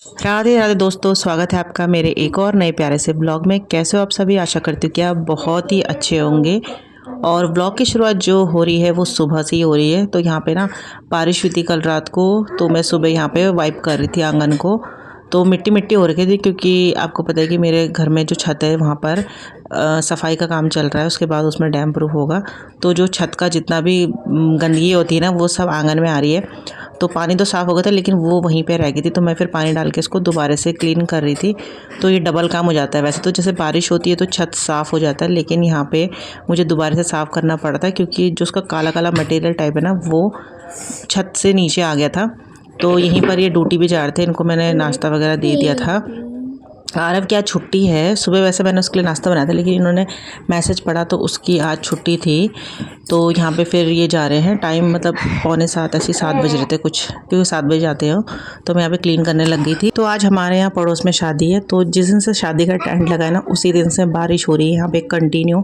राधे राधे दोस्तों, स्वागत है आपका मेरे एक और नए प्यारे से ब्लॉग में। कैसे हो आप सभी? आशा करती हूँ कि आप बहुत ही अच्छे होंगे। और ब्लॉग की शुरुआत जो हो रही है वो सुबह से ही हो रही है। तो यहाँ पे ना बारिश हुई थी कल रात को, तो मैं सुबह यहाँ पे वाइप कर रही थी आंगन को। तो मिट्टी मिट्टी हो रखी थी, क्योंकि आपको पता है कि मेरे घर में जो छत है वहाँ पर सफाई का काम चल रहा है। उसके बाद उसमें डैम प्रूफ होगा, तो जो छत का जितना भी गंदगी होती है ना वो सब आंगन में आ रही है। तो पानी तो साफ़ हो गया था, लेकिन वो वहीं पे रह गई थी, तो मैं फिर पानी डाल के इसको दोबारा से क्लीन कर रही थी। तो ये डबल काम हो जाता है। वैसे तो जैसे बारिश होती है तो छत साफ़ हो जाता है, लेकिन यहाँ पे मुझे दोबारा से साफ़ करना पड़ता है, क्योंकि जो उसका काला काला मटेरियल टाइप है ना वो छत से नीचे आ गया था। तो यहीं पर ये ड्यूटी भी जा रहे थे, इनको मैंने नाश्ता वगैरह दे दिया था। आरव की आज छुट्टी है। सुबह वैसे मैंने उसके लिए नाश्ता बनाया था, लेकिन इन्होंने मैसेज पढ़ा तो उसकी आज छुट्टी थी। तो यहाँ पे फिर ये जा रहे हैं। टाइम मतलब पौने 7, ऐसे 7 बज रहे थे कुछ, क्योंकि 7 बजे जाते हो। तो मैं यहाँ पे क्लीन करने लग गई थी। तो आज हमारे यहाँ पड़ोस में शादी है, तो जिस दिन से शादी का टेंट लगा है ना उसी दिन से बारिश हो रही है यहाँ पे कंटिन्यू।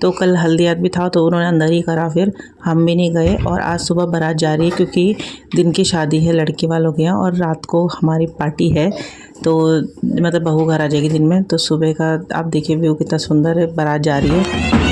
तो कल हल्दीरात भी था तो उन्होंने अंदर ही करा, फिर हम भी नहीं गए। और आज सुबह बारात जा रही है, क्योंकि दिन की शादी है लड़के वालों के यहाँ, और रात को हमारी पार्टी है। तो मतलब बहू घर आ जाएगी दिन में। तो सुबह का आप देखिए व्यू कितना सुंदर है, बारात जा रही है।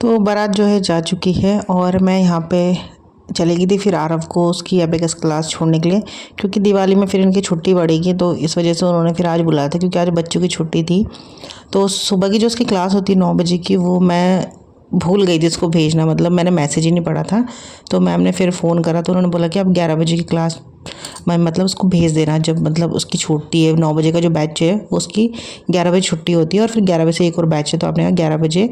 तो बारात जो है जा चुकी है, और मैं यहाँ पे चली गई थी फिर आरव को उसकी एबेकस क्लास छोड़ने के लिए, क्योंकि दिवाली में फिर इनकी छुट्टी बढ़ेगी। तो इस वजह से उन्होंने फिर आज बुलाया था, क्योंकि आज बच्चों की छुट्टी थी। तो सुबह की जो उसकी क्लास होती है 9 बजे की, वो मैं भूल गई थी उसको भेजना, मतलब मैंने मैसेज ही नहीं पढ़ा था। तो मैम ने फिर फ़ोन करा, तो उन्होंने बोला कि आप 11 बजे की क्लास मैं मतलब उसको भेज देना, जब मतलब उसकी छुट्टी है। 9 बजे का जो बैच है वो उसकी 11 बजे छुट्टी होती है, और फिर 11 बजे से एक और बैच है। तो आपने कहा 11 बजे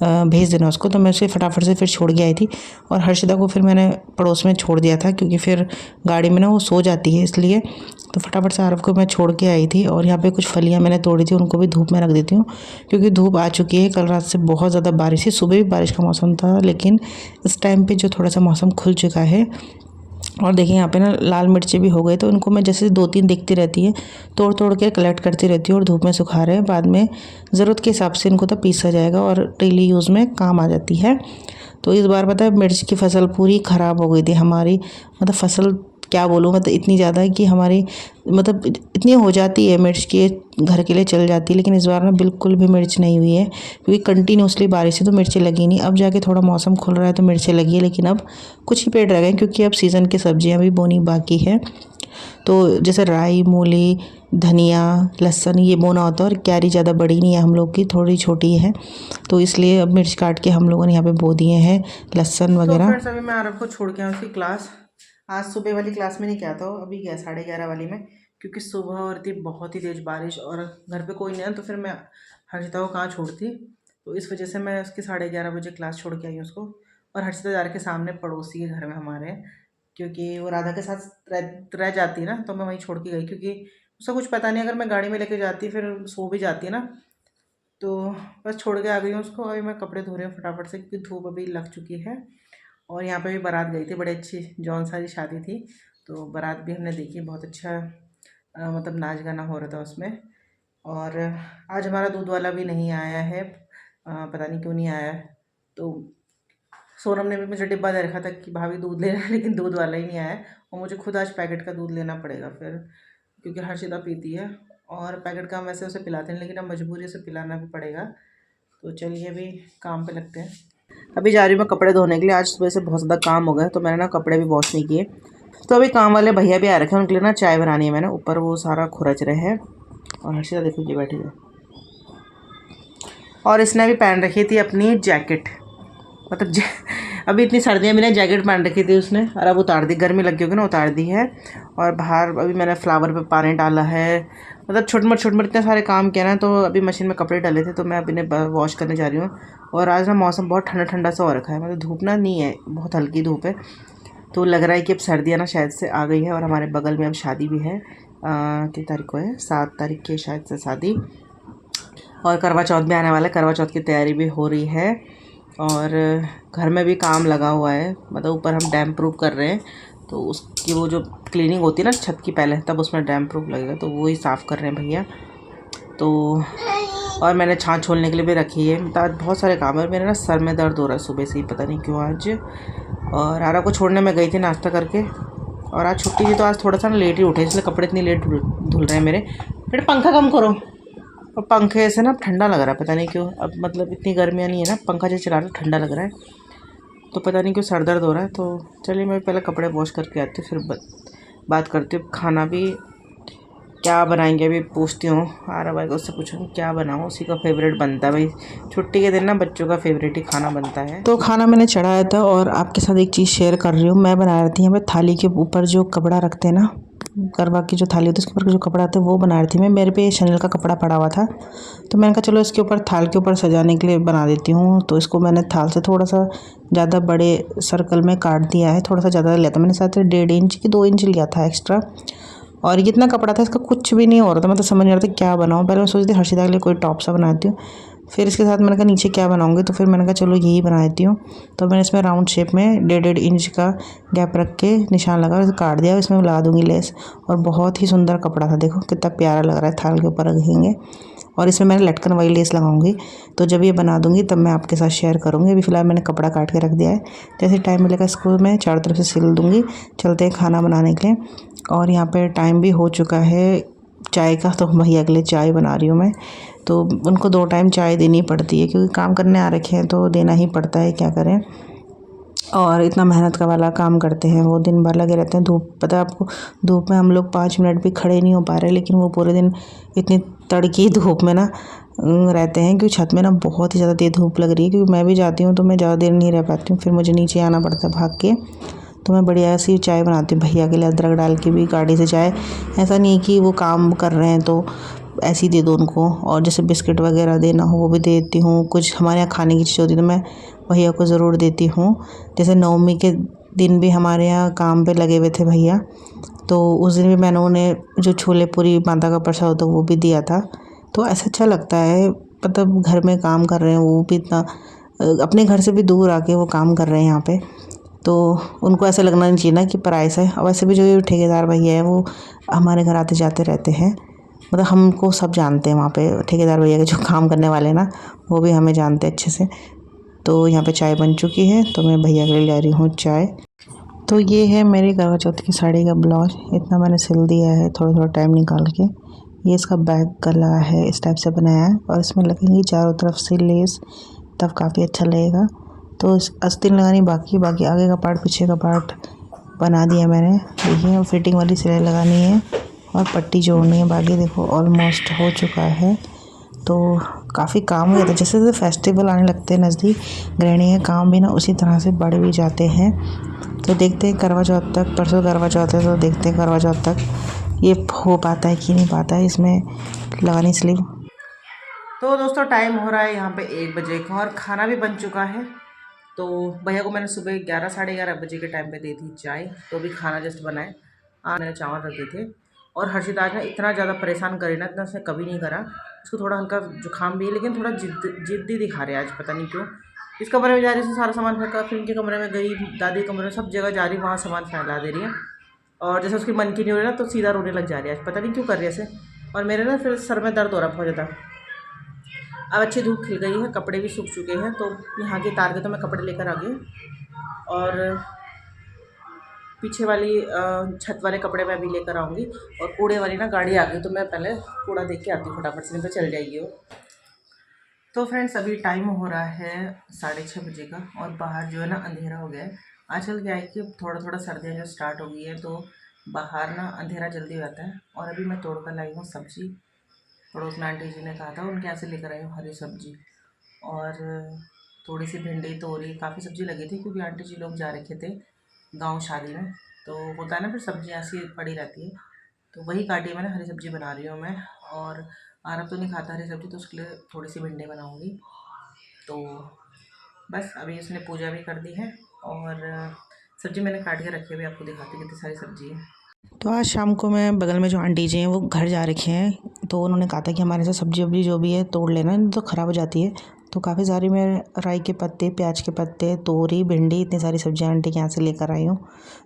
भेज देना उसको। तो मैं उसे फटाफट से फिर छोड़ के आई थी। और हर्षिता को फिर मैंने पड़ोस में छोड़ दिया था, क्योंकि फिर गाड़ी में ना वो सो जाती है, इसलिए। तो फटाफट से आरव को मैं छोड़ के आई थी। और यहाँ पे कुछ फलियाँ मैंने तोड़ी थी, उनको भी धूप में रख देती हूँ, क्योंकि धूप आ चुकी है। कल रात से बहुत ज़्यादा बारिश है, सुबह भी बारिश का मौसम था, लेकिन इस टाइम पे जो थोड़ा सा मौसम खुल चुका है। और देखिए यहाँ पे ना लाल मिर्ची भी हो गई, तो इनको मैं जैसे 2-3 दिखती रहती है तोड़ तोड़ के कलेक्ट करती रहती हूँ, और धूप में सुखा रहे हैं। बाद में ज़रूरत के हिसाब से इनको तो पीसा जाएगा, और डेली यूज़ में काम आ जाती है। तो इस बार पता है मिर्च की फसल पूरी ख़राब हो गई थी हमारी। मतलब फसल क्या बोलूँ, मतलब इतनी ज़्यादा है कि हमारी मतलब इतनी हो जाती है मिर्च की, घर के लिए चल जाती है। लेकिन इस बार ना बिल्कुल भी मिर्च नहीं हुई है, क्योंकि कंटिन्यूसली बारिश है तो मिर्ची लगी नहीं। अब जाके थोड़ा मौसम खुल रहा है तो मिर्ची लगी है, लेकिन अब कुछ ही पेड़ रह गए, क्योंकि अब सीज़न की सब्जियां भी बोनी बाकी है। तो जैसे राई, मूली, धनिया, लहसुन ये बोना होता है, और क्यारी ज़्यादा बड़ी नहीं है हम लोग की, थोड़ी छोटी है। तो इसलिए अब मिर्च काट के हम लोगों ने यहाँ पे बो दिए हैं, लहसुन वगैरह। तो फ्रेंड्स अभी मैं आरव को छोड़ के आया उसकी क्लास। आज सुबह वाली क्लास में नहीं गया था, अभी गया 11:30 वाली में, क्योंकि सुबह और थी बहुत ही तेज़ बारिश, और घर पे कोई नहीं है, तो फिर मैं हर्षिता को कहाँ छोड़ती। तो इस वजह से मैं उसकी 11:30 बजे क्लास छोड़ के आई उसको। और हर्षिता जार के सामने पड़ोसी के घर में हमारे, क्योंकि वो राधा के साथ रह जाती है ना, तो मैं वहीं छोड़ के गई, क्योंकि उसका कुछ पता नहीं, अगर मैं गाड़ी में लेके जाती फिर सो भी जाती है ना। तो बस छोड़ के आ गई हूँ उसको। अभी मैं कपड़े धो रही हूँ फटाफट से, क्योंकि धूप अभी लग चुकी है। और यहाँ पे भी बारात गई थी, बड़ी अच्छी जौन सारी शादी थी। तो बारात भी हमने देखी, बहुत अच्छा मतलब नाच गाना हो रहा था उसमें। और आज हमारा दूध वाला भी नहीं आया है, पता नहीं क्यों नहीं आया है। तो सोनम ने भी मुझे डिब्बा दे रखा था कि भाभी दूध ले रहा है, लेकिन दूध वाला ही नहीं आया है और मुझे खुद आज पैकेट का दूध लेना पड़ेगा फिर, क्योंकि हर्षिता पीती है और पैकेट का हम वैसे उसे पिलाते हैं, लेकिन अब मजबूरी से पिलाना भी पड़ेगा। तो चलिए अभी काम पे लगते हैं। अभी जा रही हूँ मैं कपड़े धोने के लिए। आज सुबह से बहुत ज़्यादा काम हो गया तो मैंने ना कपड़े भी वॉश नहीं किए। तो अभी काम वाले भैया भी आ रखे हैं, उनके लिए ना चाय बनानी है मैंने। ऊपर वो सारा खुरच रहे हैं और हर्षिता देखो ये बैठी है और इसने भी पहन रखी थी अपनी जैकेट, मतलब अभी इतनी सर्दियाँ भी ना, जैकेट पहन रखी थी उसने और अब उतार दी, गर्मी लगी होगी ना, उतार दी है। और बाहर अभी मैंने फ्लावर पे पानी डाला है, मतलब छोटे मोटे इतने सारे काम किया ना। तो अभी मशीन में कपड़े डाले थे तो मैं अभी ने वॉश करने जा रही हूँ। और आज ना मौसम बहुत ठंडा ठंडा सा हो रखा है, मतलब धूप ना नहीं है, बहुत हल्की धूप है। तो लग रहा है कि अब सर्दियाँ ना शायद से आ गई है। और हमारे बगल में अब शादी भी है, कितनी तारीख को है, 7 तारीख की शायद से शादी। और करवा चौथ भी आने वाला है, करवा चौथ की तैयारी भी हो रही है। और घर में भी काम लगा हुआ है, मतलब ऊपर हम डैम प्रूफ कर रहे हैं। तो उसकी वो जो क्लीनिंग होती है ना छत की पहले, तब उसमें डैम प्रूफ लगेगा, तो वो ही साफ़ कर रहे हैं भैया। तो और मैंने छाछ छोलने के लिए भी रखी है। मतलब बहुत सारे काम है, मेरे ना सर में दर्द हो रहा है सुबह से ही, पता नहीं क्यों आज। और आरा को छोड़ने में गई थी नाश्ता करके, और आज छुट्टी थी तो आज थोड़ा सा ना लेट ही उठे, इसलिए कपड़े इतनी लेट धुल रहे हैं मेरे। बेटा पंखा कम करो। और पंखे से ना ठंडा लग रहा है, पता नहीं क्यों। अब मतलब इतनी गर्मियाँ नहीं है ना, पंखा जो चला रहा है ठंडा लग रहा है, तो पता नहीं क्यों सर दर्द हो रहा है। तो चलिए मैं पहले कपड़े वॉश करके आती हूँ, फिर बात करती हूँ। खाना भी क्या बनाएंगे अभी पूछती हूँ आरा भाई को, उससे पूछूँ क्या बनाऊँ, उसी का फेवरेट बनता है भाई। छुट्टी के दिन ना बच्चों का फेवरेट ही खाना बनता है। तो खाना मैंने चढ़ाया था और आपके साथ एक चीज़ शेयर कर रही हूँ। मैं बना रही थी यहाँ पे थाली के ऊपर जो कपड़ा रखते हैं ना, करवा की जो थाली होती है उसके ऊपर जो कपड़ा आता है वो बना रही थी मैं। मेरे पे शनील का कपड़ा पड़ा हुआ था, तो मैंने कहा चलो इसके ऊपर थाल के ऊपर सजाने के लिए बना देती हूँ। तो इसको मैंने थाल से थोड़ा सा ज़्यादा बड़े सर्कल में काट दिया है, थोड़ा सा ज़्यादा लिया था मैंने, साथ 1.5 इंच की 2 इंच लिया था एक्स्ट्रा। और कितना कपड़ा था, इसका कुछ भी नहीं हो रहा था, मतलब समझ नहीं आ रहा था क्या बनाऊँ। पहले मैं सोचती थी हर्षिता के लिए कोई टॉप सा बनाती हूँ, फिर इसके साथ मैंने कहा नीचे क्या बनाऊँगी, तो फिर मैंने कहा चलो यही बना देती हूँ। तो मैंने इसमें राउंड शेप में 1.5 इंच का गैप रख के निशान लगा, इसे काट दिया, इसमें लगा दूँगी लेस। और बहुत ही सुंदर कपड़ा था, देखो कितना प्यारा लग रहा है, थाल के ऊपर रखेंगे। और इसमें मैंने लटकन वाली लेस लगाऊंगी, तो जब ये बना दूंगी तब मैं आपके साथ शेयर करूंगी। अभी फ़िलहाल मैंने कपड़ा काट के रख दिया है, जैसे टाइम मिलेगा इसको मैं चारों तरफ से सिल दूंगी। चलते हैं खाना बनाने के लिए। और यहाँ पे टाइम भी हो चुका है चाय का, तो भैया के लिए चाय बना रही हूँ मैं। तो उनको 2 टाइम चाय देनी पड़ती है, क्योंकि काम करने आ रखे हैं तो देना ही पड़ता है, क्या करें। और इतना मेहनत का वाला काम करते हैं, वो दिन भर लगे रहते हैं। धूप, पता है आपको, धूप में हम लोग 5 मिनट भी खड़े नहीं हो पा रहे, लेकिन वो पूरे दिन इतनी तड़की धूप में ना रहते हैं। क्योंकि छत में ना बहुत ही ज़्यादा तेज़ धूप लग रही है, क्योंकि मैं भी जाती हूँ तो मैं ज़्यादा देर नहीं रह पाती हूँ, फिर मुझे नीचे आना पड़ता है भाग के। तो मैं बढ़िया सी चाय बनाती हूँ भैया के लिए, अदरक डाल के भी गाढ़ी से चाय। ऐसा नहीं कि वो काम कर रहे हैं तो ऐसे ही दे दो उनको। और जैसे बिस्किट वगैरह देना हो वो भी देती हूँ। कुछ हमारे यहाँ खाने की चीज़ होती है तो मैं भैया को ज़रूर देती हूँ। जैसे नवमी के दिन भी हमारे यहाँ काम पे लगे हुए थे भैया, तो उस दिन भी मैंने उन्हें जो छोले पूरी माता का प्रसाद होता है वो भी दिया था। तो ऐसा अच्छा लगता है, मतलब घर में काम कर रहे हैं वो भी इतना, अपने घर से भी दूर आके वो काम कर रहे हैं यहाँ पे, तो उनको ऐसा लगना नहीं चाहिए ना कि पराया है। और वैसे भी जो ये ठेकेदार भैया है वो हमारे घर आते जाते रहते हैं, मतलब हमको सब जानते हैं वहाँ पे। ठेकेदार भैया के जो काम करने वाले ना वो भी हमें जानते हैं अच्छे से। तो यहाँ पे चाय बन चुकी है, तो मैं भैया के लिए ले रही हूँ चाय। तो ये है मेरी करवा चौथ की साड़ी का ब्लाउज, इतना मैंने सिल दिया है थोड़ा थोड़ा टाइम निकाल के। ये इसका बैक गला है, इस टाइप से बनाया है, और इसमें लगेंगी चारों तरफ से लेस, तब काफ़ी अच्छा लगेगा। तो आस्तीन लगानी बाकी आगे का पार्ट पीछे का पार्ट बना दिया मैंने। देखिए फिटिंग वाली सिलाई लगानी है और पट्टी जोड़नी है, बाकी देखो ऑलमोस्ट हो चुका है। तो काफ़ी काम हो जाता है, जैसे जैसे फेस्टिवल आने लगते हैं नज़दीक, गृहिणी के काम भी ना उसी तरह से बढ़ भी जाते हैं। तो देखते हैं करवा चौथ तक, परसों करवा चौथ है तो देखते हैं करवा चौथ तक ये हो पाता है कि नहीं पाता है इसमें लगानी स्लीव। तो दोस्तों टाइम हो रहा है यहाँ पे 1 बजे का और खाना भी बन चुका है। तो भैया को मैंने सुबह 11 साढ़े 11 बजे के टाइम पे दी थी चाय, तो अभी खाना जस्ट बनाए। आज मैंने चावल रख दिए थे। और हर्षित आज ना इतना ज़्यादा परेशान करे ना, इतना उसने कभी नहीं करा। उसको थोड़ा हल्का जुकाम भी है, लेकिन थोड़ा जिद्दी दिखा रहे हैं आज, पता नहीं क्यों। इस कमरे में जा रही है, सारा सामान फेंका, फिर इनके कमरे में गई, दादी के कमरे में, सब जगह जा रही, वहाँ सामान फैला दे रही है। और जैसे उसकी मन की नहीं हो रही ना, तो सीधा रोने लग जा रही है आज, पता नहीं क्यों कर रही है ऐसे। और मेरे ना फिर सर में दर्द हो रहा बहुत ज़्यादा। अब अच्छी धूप खिल गई है, कपड़े भी सूख चुके हैं, तो यहाँ के तार के तो मैं कपड़े लेकर आ गई। और पीछे वाली छत वाले कपड़े मैं अभी लेकर आऊँगी। और कूड़े वाली ना गाड़ी आ गई, तो मैं पहले कूड़ा देख के आती हूँ फटाफट से, नहीं तो चल जाएगी वो। तो फ्रेंड्स अभी टाइम हो रहा है 6:30 बजे का, और बाहर जो है ना अंधेरा हो गया है। आजकल क्या है कि थोड़ा थोड़ा सर्दियाँ जो स्टार्ट हो गई है, तो बाहर ना अंधेरा जल्दी हो जाता है। और अभी मैं तोड़ कर लाई हूँ सब्ज़ी, पड़ोस में आंटी जी ने कहा था, उनके यहाँ से लेकर आई हूँ हरी सब्जी। और थोड़ी सी भिंडी, तोरी, काफ़ी सब्ज़ी लगी थी, क्योंकि आंटी जी लोग जा रखे थे गांव शादी में, तो होता है ना फिर सब्ज़ी ऐसी पड़ी रहती है, तो वही काटी मैंने, हरी सब्ज़ी बना रही हूँ मैं। और आरब तो नहीं खाता हरी सब्ज़ी, तो उसके लिए थोड़ी सी भिंडी बनाऊँगी। तो बस अभी उसने पूजा भी कर दी है, और सब्ज़ी मैंने काट के रखी है, अभी आपको दिखाती हूँ कितनी सारी सब्ज़ी है। तो आज शाम को मैं बगल में जो आंटी जी हैं वो घर जा रखे हैं, तो उन्होंने कहा था कि हमारे से सब्ज़ी वब्जी जो भी है तोड़ लेना, नहीं तो ख़राब हो जाती है। तो काफ़ी सारी मैं राई के पत्ते, प्याज के पत्ते, तोरी, भिंडी, इतनी सारी सब्जियां आंटी के यहाँ से लेकर आई हूँ।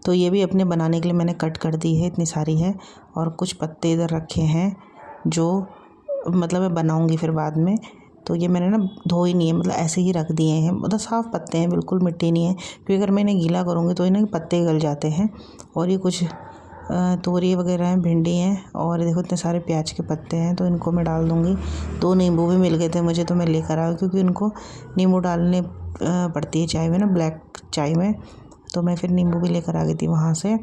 तो ये भी अपने बनाने के लिए मैंने कट कर दी है, इतनी सारी है। और कुछ पत्ते इधर रखे हैं जो मतलब मैं बनाऊँगी फिर बाद में। तो ये मैंने ना धोई नहीं है, मतलब ऐसे ही रख दिए हैं, मतलब साफ़ पत्ते हैं, बिल्कुल मिट्टी नहीं है, क्योंकि अगर मैं इन्हें गीला करूँगी तो इन्हें पत्ते गल जाते हैं। और ये कुछ तोरी वगैरह हैं, भिंडी हैं, और देखो इतने सारे प्याज के पत्ते हैं, तो इनको मैं डाल दूँगी। 2 नींबू भी मिल गए थे मुझे, तो मैं लेकर आई, क्योंकि इनको नींबू डालने पड़ती है चाय में ना, ब्लैक चाय में। तो मैं फिर नींबू भी लेकर आ गई थी वहाँ से।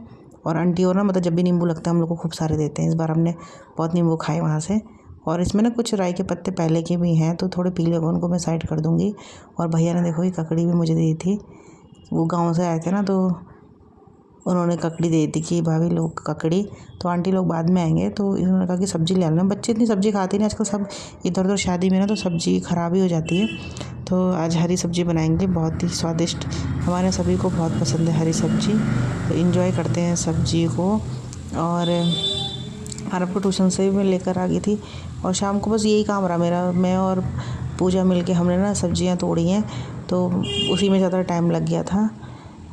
और आंटी और ना मतलब जब भी नींबू लगता है हम लोग को खूब सारे देते हैं, इस बार हमने बहुत नींबू खाए वहाँ से। और इसमें ना कुछ राई के पत्ते पहले के भी हैं, तो थोड़े पीले को उनको मैं साइड कर दूँगी। और भैया ने देखो ये ककड़ी भी मुझे दी थी, वो गाँव से आए थे ना, तो उन्होंने ककड़ी दे दी कि भाभी लोग ककड़ी, तो आंटी लोग बाद में आएंगे, तो इन्होंने कहा कि सब्ज़ी ले आना। बच्चे इतनी सब्ज़ी खाते नहीं आजकल, सब इधर उधर शादी में ना, तो सब्ज़ी ख़राब ही हो जाती है। तो आज हरी सब्ज़ी बनाएंगे, बहुत ही स्वादिष्ट, हमारे सभी को बहुत पसंद है हरी सब्ज़ी, तो इन्जॉय करते हैं सब्ज़ी को। और आरब को ट्यूशन से भी मैं लेकर आ गई थी, और शाम को बस यही काम रहा मेरा, मैं और पूजा मिल के हमने ना सब्ज़ियाँ तोड़ी हैं, तो उसी में ज़्यादा टाइम लग गया था।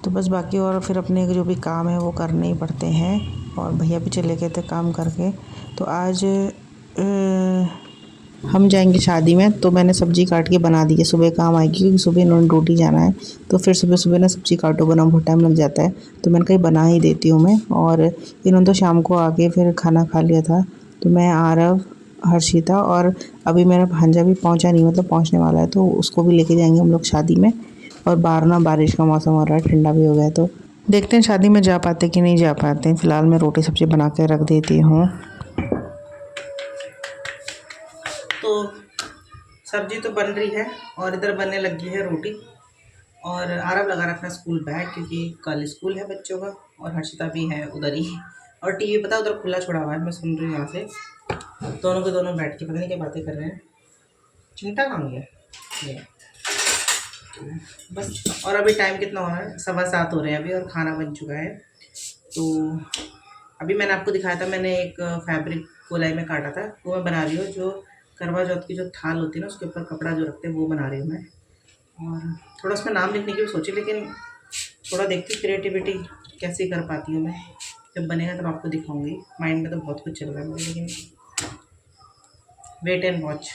तो बस बाकी और फिर अपने जो भी काम है वो करने ही पड़ते हैं, और भैया भी चले गए थे काम करके। तो आज हम जाएंगे शादी में, तो मैंने सब्ज़ी काट के बना दी है, सुबह काम आएगी, क्योंकि सुबह इन्होंने ड्यूटी जाना है, तो फिर सुबह सुबह ना सब्ज़ी काटो बनाओ बहुत टाइम लग जाता है, तो मैंने कहीं बना ही देती हूँ मैं। और इन्होंने तो शाम को आके फिर खाना खा लिया था, तो मैं, आरव, हर्षिता, और अभी मेरा भांजा भी पहुँचा नहीं, मतलब पहुँचने वाला है, तो उसको भी लेके जाएंगे हम लोग शादी में। और बाहर ना बारिश का मौसम हो रहा है, ठंडा भी हो गया है, तो देखते हैं शादी में जा पाते कि नहीं जा पाते हैं। फ़िलहाल मैं रोटी सब्ज़ी बना के रख देती हूँ। तो सब्ज़ी तो बन रही है, और इधर बनने लगी है रोटी। और आरब लगा रखा है स्कूल बैग, क्योंकि कल स्कूल है बच्चों का, और हर्षिता भी है उधर ही। और टीवी पता उधर खुला छोड़ा हुआ है, मैं सुन रही हूँ यहाँ से, दोनों के दोनों बैठ के पता नहीं क्या बातें कर रहे हैं। चिंता कहाँ गया ये बस। और अभी टाइम कितना हो रहा है, 7:15 हो रहे हैं अभी, और खाना बन चुका है। तो अभी मैंने आपको दिखाया था, मैंने एक फैब्रिक गोलाई में काटा था, वो मैं बना रही हूँ, जो करवा चौथ की जो थाल होती है ना, उसके ऊपर कपड़ा जो रखते हैं, वो बना रही हूँ मैं। और थोड़ा उसमें नाम लिखने की भी सोची, लेकिन थोड़ा देखती हूँ क्रिएटिविटी कैसे कर पाती हूँ मैं, जब बनेगा तब आपको दिखाऊंगी। माइंड में तो बहुत कुछ चल रहा है, लेकिन वेट एंड वॉच।